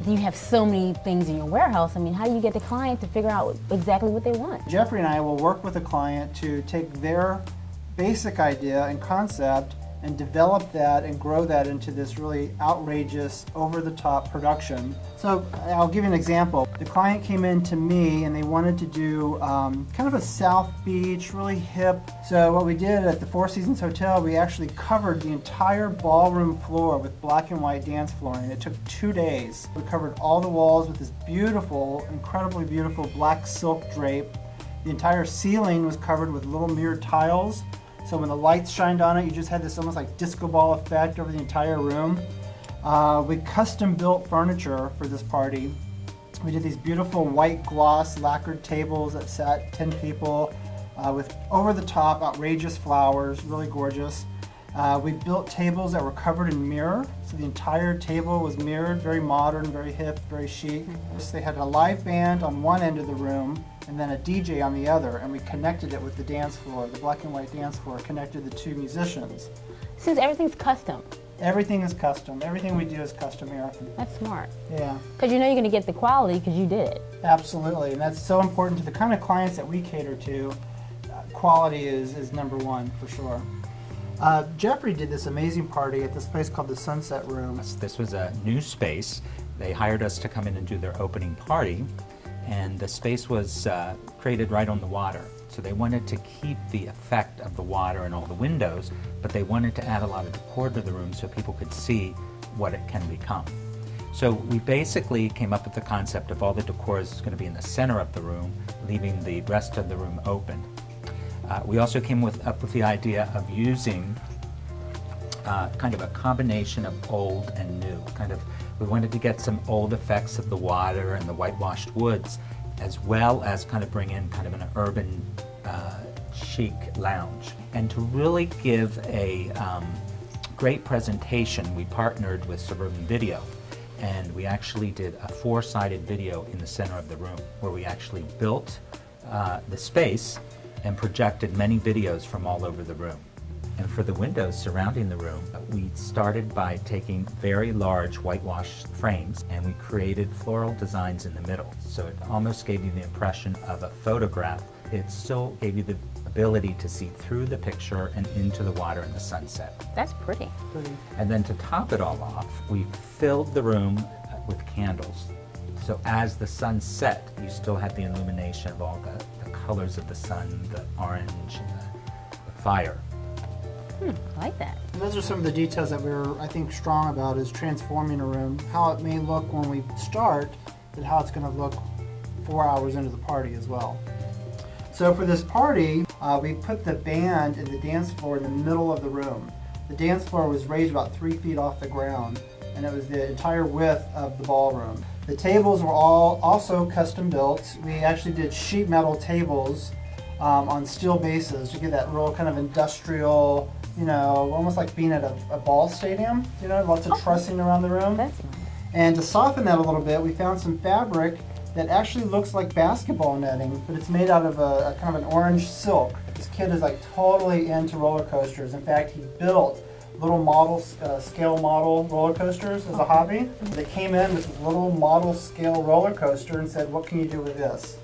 You have so many things in your warehouse. I mean, how do you get the client to figure out exactly what they want? Jeffrey and I will work with a client to take their basic idea and concept and develop that and grow that into this really outrageous, over-the-top production. So I'll give you an example. The client came in to me and they wanted to do kind of a South Beach, really hip. So what we did at the Four Seasons Hotel, we actually covered the entire ballroom floor with black and white dance flooring. It took 2 days. We covered all the walls with this beautiful, incredibly beautiful black silk drape. The entire ceiling was covered with little mirrored tiles. So when the lights shined on it, you just had this almost like disco ball effect over the entire room. We custom built furniture for this party. We did these beautiful white gloss lacquered tables that sat 10 people with over-the-top outrageous flowers, really gorgeous. We built tables that were covered in mirror, so the entire table was mirrored, very modern, very hip, very chic. So they had a live band on one end of the room and then a DJ on the other, and we connected it with the dance floor. The black and white dance floor connected the two musicians. Since everything's custom. Everything is custom. Everything we do is custom here. That's smart. Yeah. Because you know you're going to get the quality because you did it. Absolutely, and that's so important to the kind of clients that we cater to. Quality is number one for sure. Jeffrey did this amazing party at this place called the Sunset Room. This was a new space. They hired us to come in and do their opening party, and the space was created right on the water. So they wanted to keep the effect of the water and all the windows, but they wanted to add a lot of decor to the room so people could see what it can become. So we basically came up with the concept of all the decor is going to be in the center of the room, leaving the rest of the room open. We also came up with the idea of using kind of a combination of old and new. We wanted to get some old effects of the water and the whitewashed woods, as well as kind of bring in kind of an urban chic lounge. And to really give a great presentation, we partnered with Suburban Video, and we actually did a 4-sided video in the center of the room where we actually built the space and projected many videos from all over the room. And for the windows surrounding the room, we started by taking very large whitewashed frames and we created floral designs in the middle. So it almost gave you the impression of a photograph. It still gave you the ability to see through the picture and into the water and the sunset. That's pretty. And then to top it all off, we filled the room with candles. So as the sun set, you still had the illumination of all the colors of the sun, the orange, and the fire. I like that. And those are some of the details that we're, I think, strong about, is transforming a room, how it may look when we start, and how it's going to look 4 hours into the party as well. So for this party, we put the band and the dance floor in the middle of the room. The dance floor was raised about 3 feet off the ground, and it was the entire width of the ballroom. The tables were all also custom built. We actually did sheet metal tables on steel bases to give that real kind of industrial, you know, almost like being at a ball stadium, you know, lots of trussing around the room. That's nice. And to soften that a little bit, we found some fabric that actually looks like basketball netting, but it's made out of a kind of an orange silk. This kid is like totally into roller coasters. In fact, he built little model, scale model roller coasters as a hobby. They came in with this little model scale roller coaster and said, what can you do with this?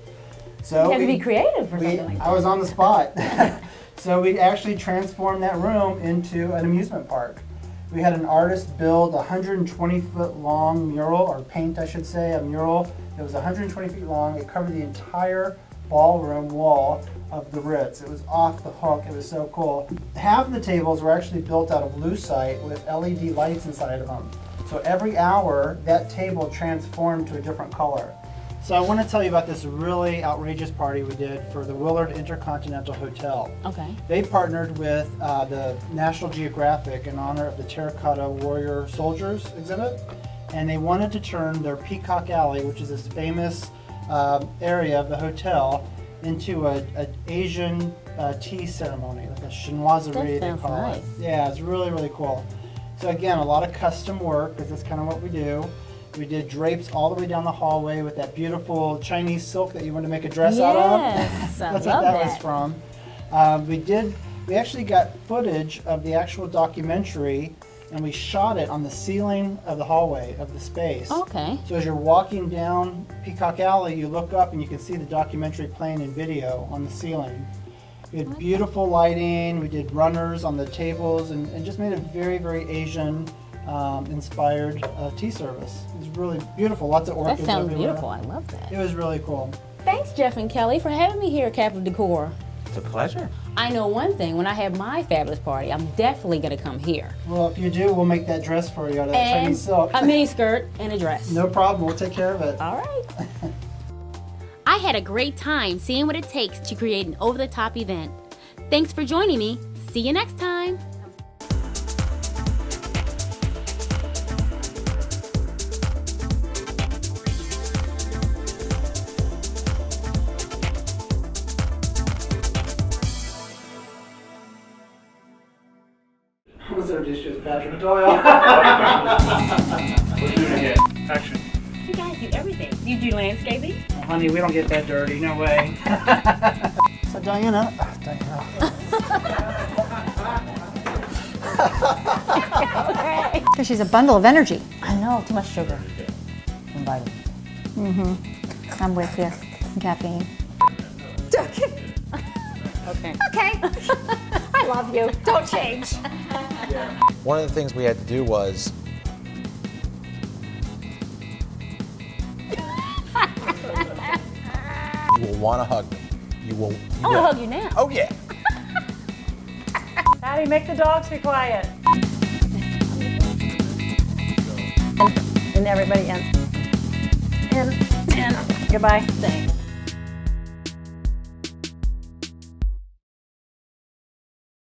So you have to be creative for something like that. I was on the spot. So we actually transformed that room into an amusement park. We had an artist build a 120-foot long mural, or paint I should say, a mural that was 120 feet long. It covered the entire ballroom wall of the Ritz. It was off the hook. It was so cool. Half of the tables were actually built out of lucite with LED lights inside of them. So every hour, that table transformed to a different color. So I want to tell you about this really outrageous party we did for the Willard Intercontinental Hotel. Okay. They partnered with the National Geographic in honor of the Terracotta Warrior Soldiers exhibit, and they wanted to turn their Peacock Alley, which is this famous area of the hotel, into an Asian tea ceremony, like a chinoiserie they call it. Yeah, it's really, really cool. So again, a lot of custom work, because that's kind of what we do. We did drapes all the way down the hallway with that beautiful Chinese silk that you want to make a dress out of. Yes, That's what that was from. We actually got footage of the actual documentary and we shot it on the ceiling of the hallway of the space. Okay. So as you're walking down Peacock Alley, you look up and you can see the documentary playing in video on the ceiling. We had beautiful lighting, we did runners on the tables, and just made a very, very Asian inspired tea service. It was really beautiful, lots of orchids That sounds everywhere. beautiful. I love that. It was really cool. Thanks, Jeff and Kelly, for having me here at Capital Decor. It's a pleasure. I know one thing, when I have my fabulous party, I'm definitely going to come here. Well, if you do, we'll make that dress for you out of that And Chinese silk. a mini skirt and a dress. No problem, we'll take care of it. All right. I had a great time seeing what it takes to create an over-the-top event. Thanks for joining me. See you next time. Let's introduce you as Patrick Doyle. Action. You guys do everything. You do landscaping? Oh, honey, we don't get that dirty, no way. So Diana. Because she's a bundle of energy. I know, too much sugar and vitamins. I'm with you. Caffeine. Okay. Okay. I love you. Don't change. One of the things we had to do was you will want to hug me. You will. I want to hug you now. Oh yeah. Patty, make the dogs be quiet. And everybody in. Goodbye. Thanks.